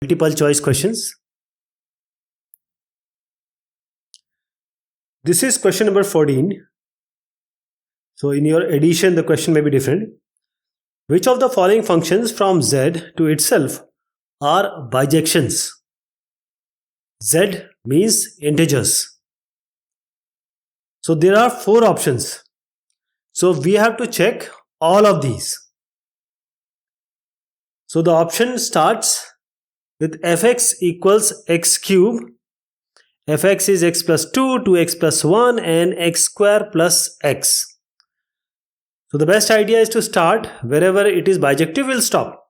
Multiple choice questions. This is question number 14. So in your addition, the question may be different. Which of the following functions from z to itself are bijections? Z means integers. So there are 4 options. So we have to check all of these. So the option starts with fx equals x cube. Fx is x plus 2, 2x plus 1 and x square plus x. So the best idea is to start wherever it is bijective, we'll stop,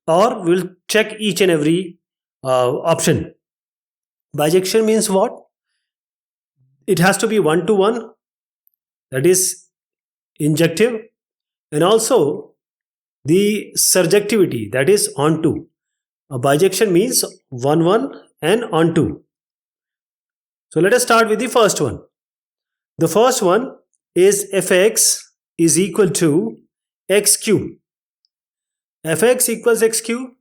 or we'll check each and every option. Bijection means what? It has to be 1 to 1, that is injective, and also the surjectivity, that is onto. A bijection means 1 1 and onto. So let us start with the first one. The first one is fx is equal to x cube. Fx equals x cube.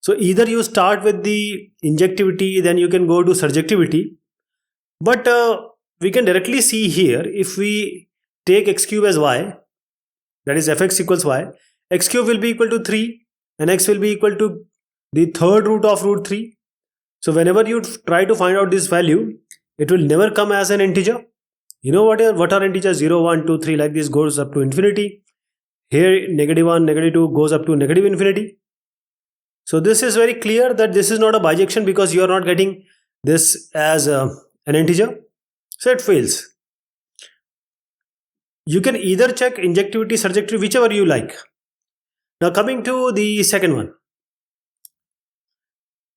So either you start with the injectivity, then you can go to surjectivity. But we can directly see here, if we take x cube as y, that is fx equals y, x cube will be equal to 3 and x will be equal to the third root of root 3. So whenever you try to find out this value, it will never come as an integer. You know what are integers? 0, 1, 2, 3, like this goes up to infinity. Here negative 1, negative 2 goes up to negative infinity. So this is very clear that this is not a bijection because you are not getting this as an integer. So it fails. You can either check injectivity, surjectivity, whichever you like. Now coming to the second one.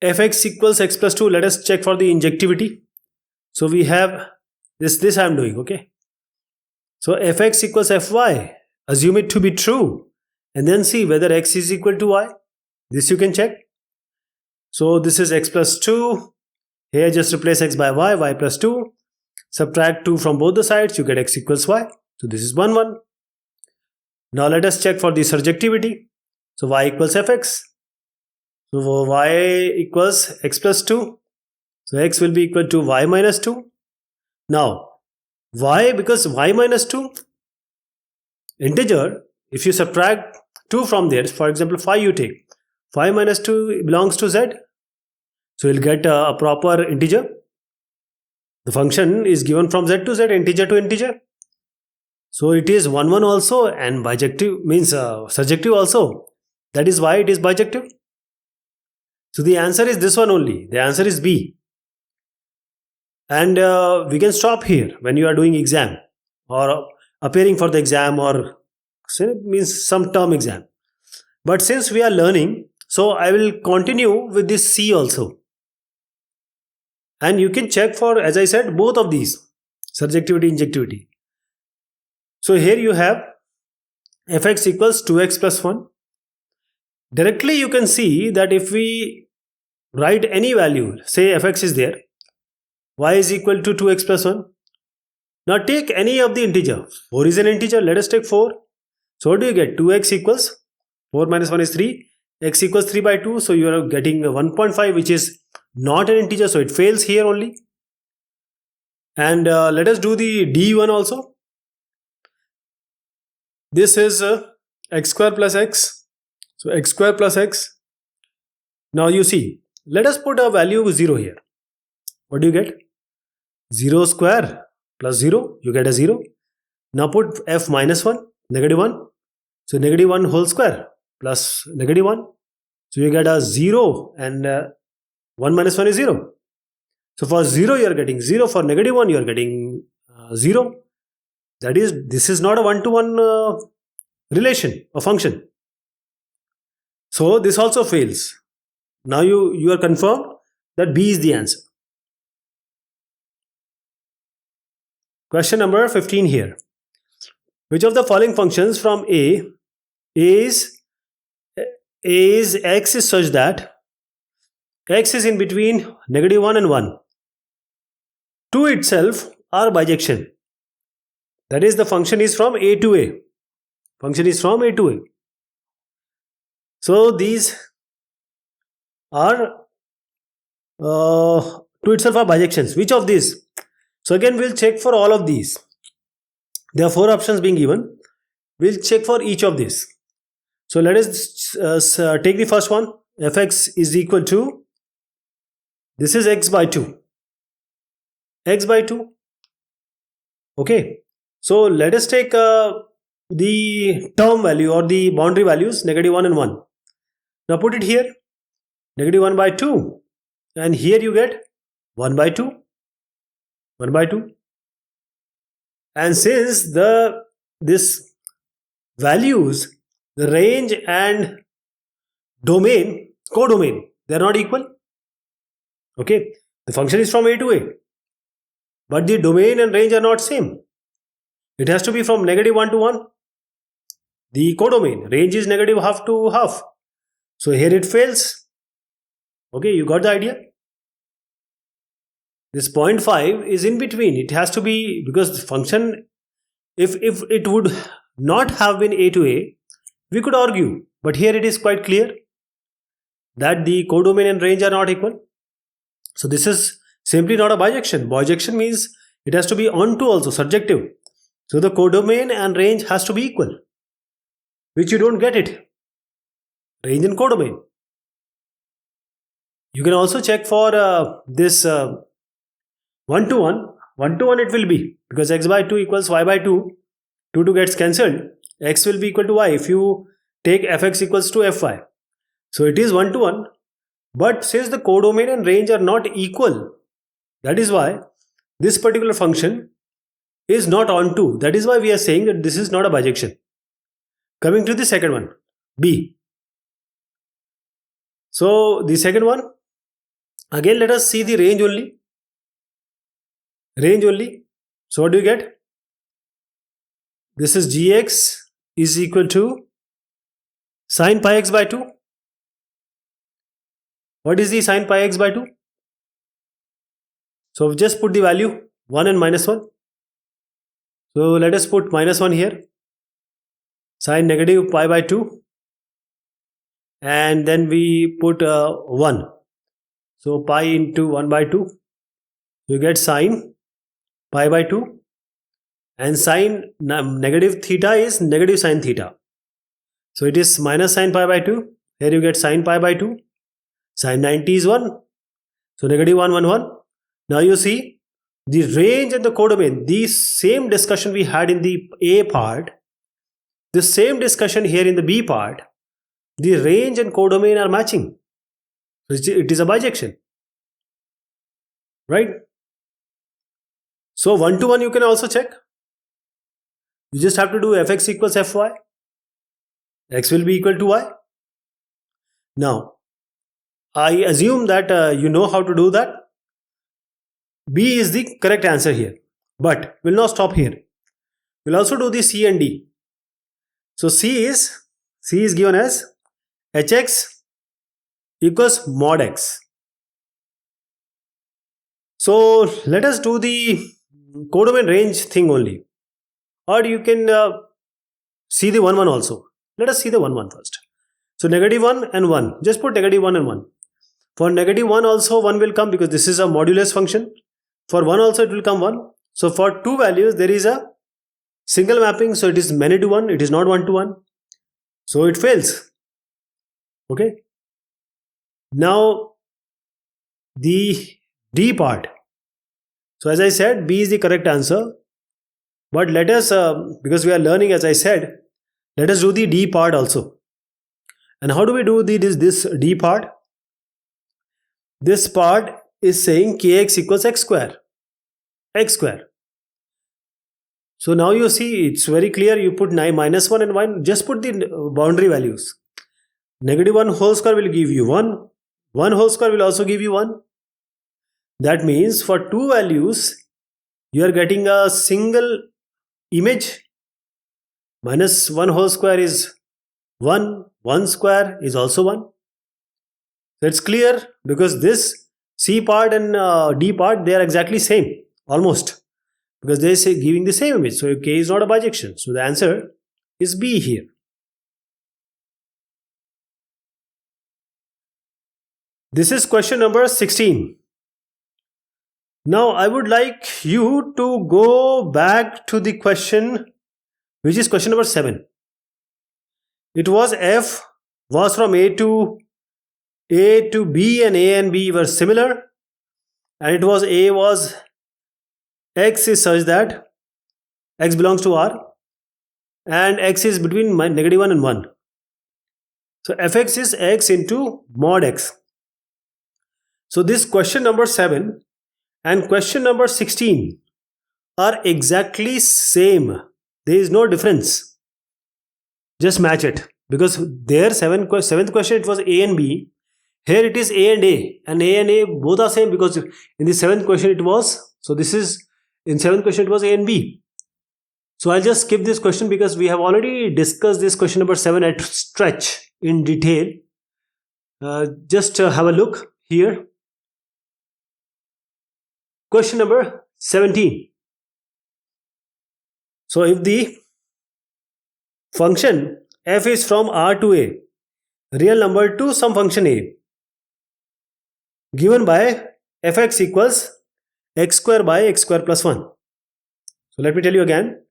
Fx equals x plus 2. Let us check for the injectivity. So we have this I am doing, okay. So fx equals fy. Assume it to be true and then see whether x is equal to y. This you can check. So this is x plus 2. Here just replace x by y plus 2. Subtract 2 from both the sides, you get x equals y. So this is 1 1. Now let us check for the surjectivity. So y equals fx. So y equals x plus 2. So x will be equal to y minus 2. Now y, because y minus 2 integer, if you subtract 2 from there, for example 5 you take, 5 minus 2 belongs to z. So you'll get a proper integer. The function is given from z to z, integer to integer. So it is 1 1 also, and bijective means surjective also. That is why it is bijective. So the answer is this one only. The answer is B. And we can stop here when you are doing exam or appearing for the exam, or means some term exam. But since we are learning, so I will continue with this C also. And you can check for, as I said, both of these, surjectivity, injectivity. So here you have fx equals 2x plus 1. Directly you can see that if we write any value, say fx is there, y is equal to 2x plus 1. Now take any of the integer. 4 is an integer. Let us take 4. So what do you get? 2x equals 4 minus 1 is 3. X equals 3 by 2. So you are getting 1.5, which is not an integer. So it fails here only. And let us do the D1 also. This is x square plus x. So x square plus x. Now you see, let us put a value 0 here. What do you get? 0 square plus 0, you get a 0. Now put f minus 1, negative 1. So negative 1 whole square plus negative 1. So you get a 0, and 1 minus 1 is 0. So for 0 you are getting 0, for negative 1 you are getting 0. That is, this is not a 1-to-1 relation or function. So this also fails. Now you are confirmed that B is the answer. Question number 15 here. Which of the following functions from A is x is such that x is in between negative 1 and 1 to itself are bijection? That is, the function is from A to A. Function is from A to A. So these are to itself are bijections. Which of these? So again we'll check for all of these. There are 4 options being given. We'll check for each of these. So let us take the first one. Fx is equal to, this is x by 2. X by 2. Okay. So let us take the term value or the boundary values, -1 and 1. Now put it here, -1 by 2. And here you get 1 by 2. 1 by 2. And since this values, the range and domain, codomain, they are not equal. Okay. The function is from A to A. But the domain and range are not same. It has to be from -1 to 1. The codomain range is -half to half. So here it fails. Okay, you got the idea? This 0.5 is in between. It has to be, because the function, if it would not have been A to A, we could argue. But here it is quite clear that the codomain and range are not equal. So this is simply not a bijection. Bijection means it has to be onto also, subjective. So the codomain and range has to be equal, which you don't get it. Range and codomain. You can also check for this 1 to 1. 1 to 1 it will be, because x by 2 equals y by 2. 2 gets cancelled. X will be equal to y if you take fx equals to fy. So it is 1 to 1. But since the codomain and range are not equal, that is why this particular function is not onto. That is why we are saying that this is not a bijection. Coming to the second one, B. So the second one, again let us see the range only. Range only. So what do you get? This is gx is equal to sine pi x by 2. What is the sine pi x by 2? So just put the value 1 and -1. So let us put -1 here. Sine negative pi by 2. And then we put 1. So pi into 1 by 2. You get sine pi by 2. And sine negative theta is negative sine theta. So it is minus sine pi by 2. Here you get sine pi by 2. Sine 90 is 1. So -1, 1, 1. Now you see the range and the codomain, the same discussion we had in the A part, the same discussion here in the B part, the range and codomain are matching. It is a bijection. Right? So 1 to 1 you can also check. You just have to do fx equals fy. X will be equal to y. Now, I assume that you know how to do that. B is the correct answer here. But we'll not stop here. We'll also do the C and D. So C is given as hx equals mod x. So let us do the codomain range thing only. Or you can see the 1, 1 also. Let us see the 1, 1 first. So -1 and 1. Just put -1 and 1. For -1 also 1 will come, because this is a modulus function. For 1 also it will come 1. So for two values there is a single mapping. So it is many to 1. It is not 1 to 1. So it fails. Okay. Now the D part. So as I said, B is the correct answer. But let us, because we are learning, as I said, let us do the D part also. And how do we do this D part? This part is saying kx equals x square. X square. So now you see it's very clear. You put -1 and 1. Just put the boundary values. -1 whole square will give you 1. 1 whole square will also give you 1. That means for two values, you are getting a single image. -1 whole square is 1. 1 square is also 1. So it's clear, because this C part and D part, they are exactly same, almost, because they say giving the same image. So K is not a bijection. So the answer is B here. This is question number 16. Now I would like you to go back to the question, which is question number 7. It was f was from a to b, and a and b were similar, and it was a was x is such that x belongs to R and x is between -1 and 1. So fx is x into mod x. So this question number 7 and question number 16 are exactly same. There is no difference. Just match it, because there seventh question it was a and b. Here it is a and a both are same, because in the 7th question it was, so this is in 7th question it was a and b. So I'll just skip this question because we have already discussed this question number 7 at stretch in detail. Just have a look here. Question number 17. So if the function f is from R to a, real number to some function a, given by fx equals x square by x square plus 1. So let me tell you again.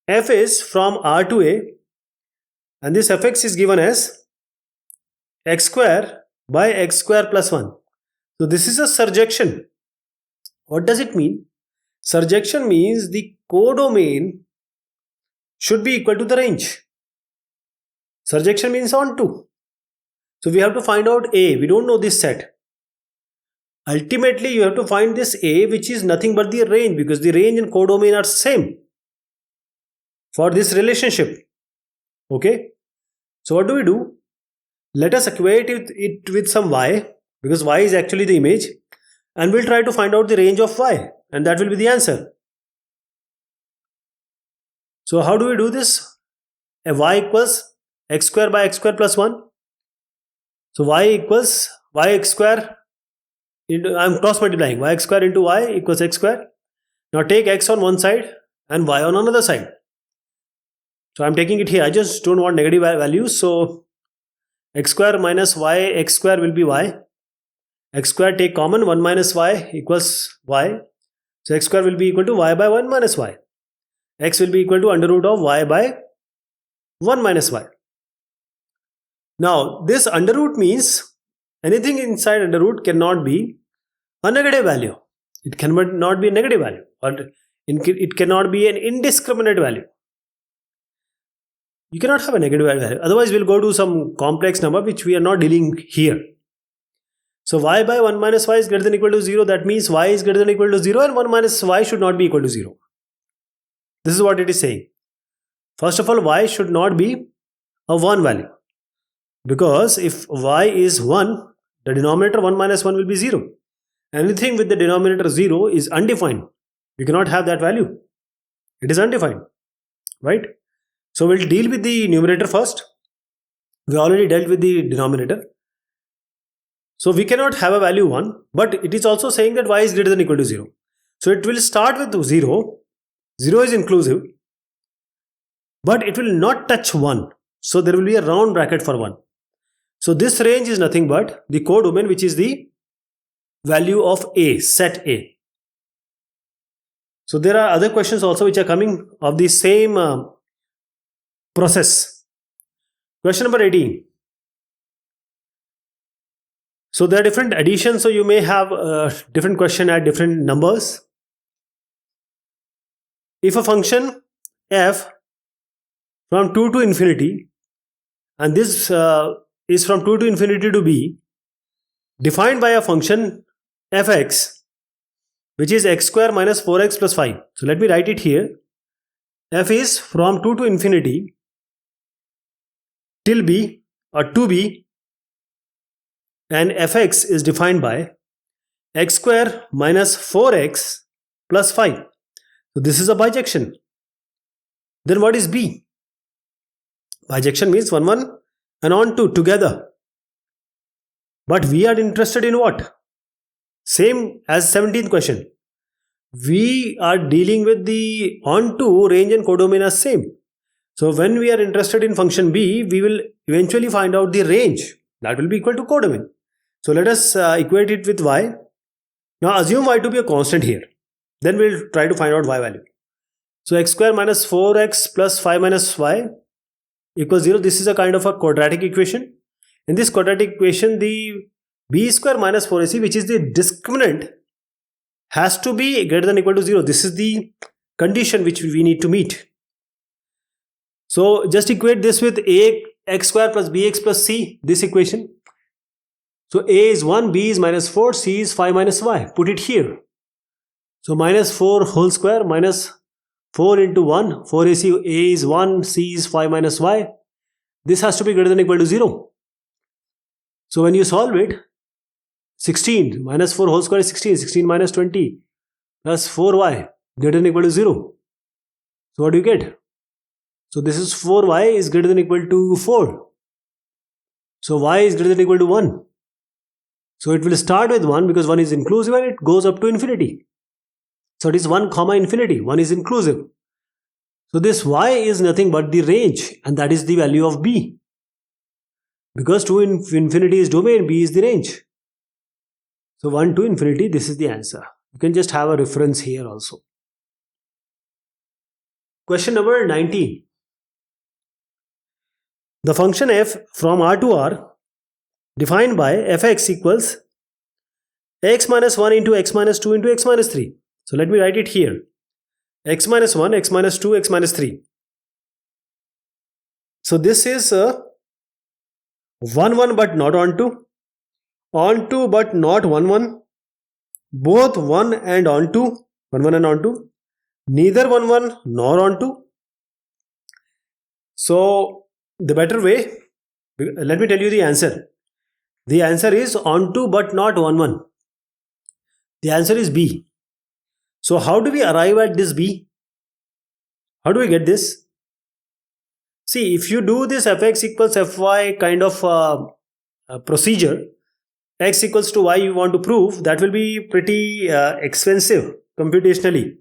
F is from R to a, and this fx is given as x square by x square plus 1. So this is a surjection. What does it mean? Surjection means the codomain should be equal to the range. Surjection means onto. So we have to find out a. We don't know this set. Ultimately, you have to find this a, which is nothing but the range, because the range and codomain are same for this relationship. Okay. So what do? Let us equate it with some y, because y is actually the image, and we'll try to find out the range of y, and that will be the answer. So how do we do this? Y equals x square by x square plus 1. So y equals yx square into, I'm cross multiplying, yx square into y equals x square. Now take x on one side and y on another side. So I'm taking it here. I just don't want negative values. So x square minus y x square will be y. X square take common, 1 minus y equals y. So x square will be equal to y by 1 minus y. X will be equal to under root of y by 1 minus y. Now this under root means anything inside under root cannot be a negative value. It cannot be a negative value, or it cannot be an indiscriminate value. You cannot have a negative value. Otherwise we'll go to some complex number which we are not dealing here. So y by 1 minus y is greater than or equal to 0. That means y is greater than or equal to 0, and 1 minus y should not be equal to 0. This is what it is saying. First of all, y should not be a 1 value, because if y is 1, the denominator 1 minus 1 will be 0. Anything with the denominator 0 is undefined. You cannot have that value. It is undefined, right? So we'll deal with the numerator first. We already dealt with the denominator. So we cannot have a value 1, but it is also saying that y is greater than or equal to 0. So it will start with 0. 0 is inclusive, but it will not touch 1. So there will be a round bracket for 1. So this range is nothing but the codomain, which is the value of A, set A. So there are other questions also which are coming of the same process. Question number 18. So there are different additions, so you may have a different question at different numbers. If a function f from 2 to infinity, and this is from 2 to infinity to b, defined by a function fx, which is x square minus 4x plus 5. So let me write it here. F is from 2 to infinity till b or to b, and fx is defined by x square minus 4x plus 5. So this is a bijection. Then what is b? Bijection means 1 1 and on 2 together. But we are interested in what? Same as 17th question. We are dealing with the onto, range and codomain as same. So when we are interested in function b, we will eventually find out the range. That will be equal to codomain. So let us equate it with y. Now assume y to be a constant here. Then we'll try to find out y value. So x square minus 4x plus 5 minus y equals 0. This is a kind of a quadratic equation. In this quadratic equation, the b square minus 4ac, which is the discriminant, has to be greater than or equal to 0. This is the condition which we need to meet. So just equate this with ax square plus bx plus c, this equation. So a is 1, b is minus 4, c is 5 minus y. Put it here. So minus 4 whole square minus 4 into 1, 4ac, a is 1, c is 5 minus y. This has to be greater than or equal to 0. So when you solve it, 16 minus 4 whole square is 16, 16 minus 20 plus 4y greater than or equal to 0. So what do you get? So this is 4y is greater than or equal to 4. So y is greater than or equal to 1. So it will start with 1 because 1 is inclusive and it goes up to infinity. So it is 1 comma infinity, 1 is inclusive. So this y is nothing but the range, and that is the value of b. Because 2 infinity is domain, b is the range. So 1 to infinity, this is the answer. You can just have a reference here also. Question number 19. The function f from R to R defined by fx equals x minus 1 into x minus 2 into x minus 3. So let me write it here. X minus 1, x minus 2, x minus 3. So this is 1, 1 but not onto, onto but not 1, 1, both 1 and onto, 1, 1 and onto, neither 1, 1 nor onto. So the better way, let me tell you the answer. The answer is onto but not 1, 1. The answer is B. So how do we arrive at this B? How do we get this? See, if you do this fx equals fy kind of procedure, x equals to y you want to prove, that will be pretty expensive computationally,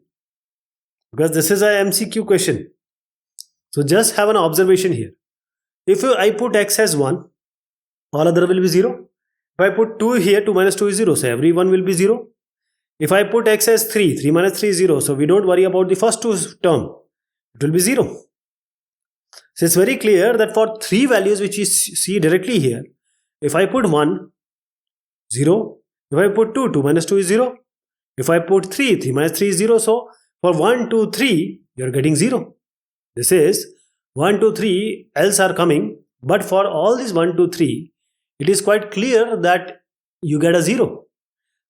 because this is a MCQ question. So just have an observation here. If I put x as 1, all other will be 0. If I put 2 here, 2 minus 2 is 0, so every one will be 0. If I put x as 3, 3 minus 3 is 0, so we don't worry about the first two term, it will be 0. So it's very clear that for 3 values which you see directly here, if I put 1, 0. If I put 2, 2 minus 2 is 0. If I put 3, 3 minus 3 is 0. So for 1, 2, 3, you are getting 0. This is 1, 2, 3 else are coming, but for all these 1, 2, 3, it is quite clear that you get a 0.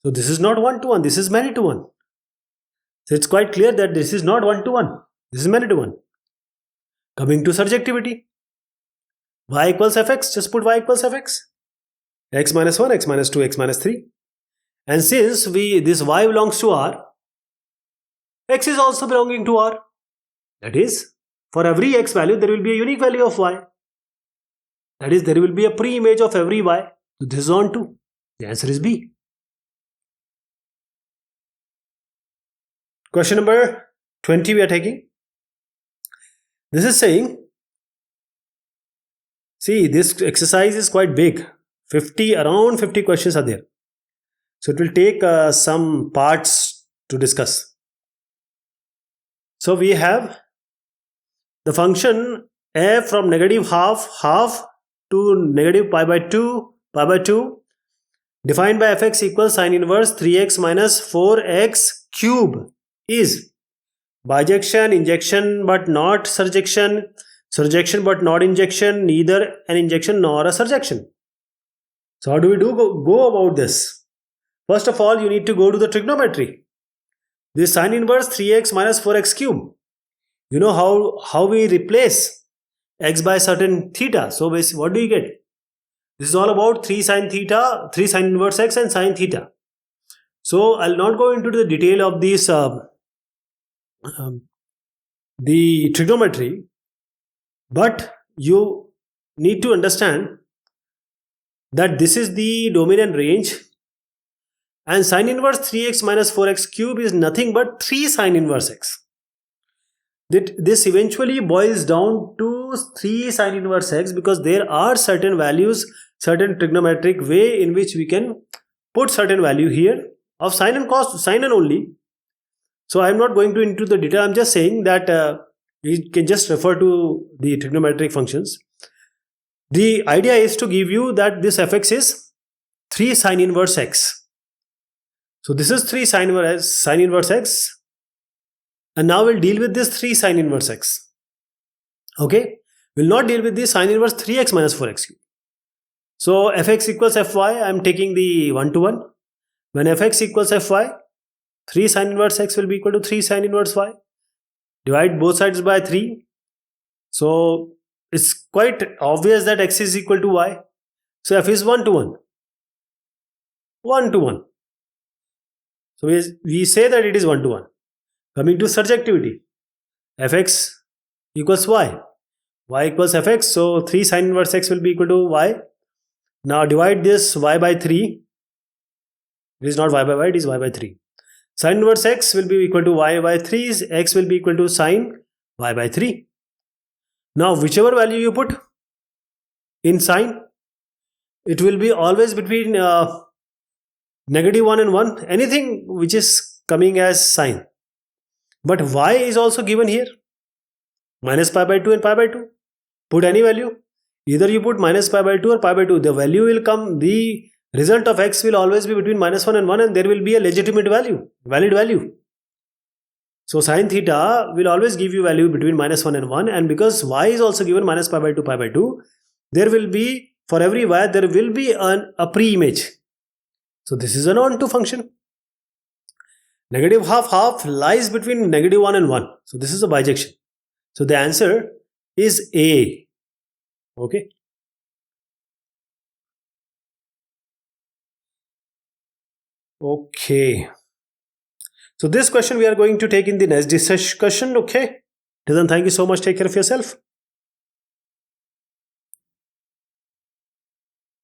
So this is not 1 to 1, this is many to 1. So it's quite clear that this is not 1 to 1, this is many to 1. Coming to surjectivity, y equals fx, just put y equals fx. X minus 1, x minus 2, x minus 3. And since this y belongs to R, x is also belonging to R. That is, for every x value, there will be a unique value of y. That is, there will be a pre-image of every y. So this is on 2. The answer is B. Question number 20 we are taking. This is saying, see, this exercise is quite big. Around 50 questions are there. So it will take some parts to discuss. So we have the function f from negative half to negative pi by 2 defined by fx equals sine inverse 3x minus 4x cube is bijection, injection but not surjection, surjection but not injection, neither an injection nor a surjection. So how do we go about this? First of all, you need to go to the trigonometry. This sine inverse 3x minus 4x cube. You know how we replace x by certain theta. So basically, what do you get? This is all about 3 sine theta, 3 sine inverse x and sine theta. So I'll not go into the detail of this the trigonometry, but you need to understand that this is the domain and range, and sine inverse 3x minus 4x cube is nothing but 3 sine inverse x. that this eventually boils down to 3 sine inverse x, because there are certain values, certain trigonometric way in which we can put certain value here of sine and cos, sine and only. So I am not going to into the detail. I am just saying that you can just refer to the trigonometric functions. The idea is to give you that this fx is 3 sine inverse x. So this is 3 sine inverse x, and now we'll deal with this 3 sine inverse x. Okay, we'll not deal with the sine inverse 3x minus 4x cube. So fx equals fy, I am taking the 1 to 1. When fx equals fy, 3 sine inverse x will be equal to 3 sine inverse y. Divide both sides by 3. So it's quite obvious that x is equal to y. So f is 1 to 1. 1 to 1. So we say that it is 1 to 1. Coming to surjectivity, fx equals y. Y equals fx. So 3 sine inverse x will be equal to y. Now divide this y by 3. It is not y by y, it is y by 3. Sine inverse x will be equal to y by 3, x will be equal to sine y by 3. Now whichever value you put in sine, it will be always between negative 1 and 1, anything which is coming as sine. But y is also given here, minus pi by 2 and pi by 2. Put any value. Either you put minus pi by 2 or pi by 2. The value will come, the result of x will always be between minus 1 and 1, and there will be a legitimate value, valid value. So sine theta will always give you value between minus 1 and 1, and because y is also given minus pi by 2, there will be, for every y, there will be a pre-image. So this is an onto function. Negative half lies between negative 1 and 1. So this is a bijection. So the answer is A. Okay. Okay. So this question we are going to take in the next discussion. Okay. Till then, thank you so much. Take care of yourself.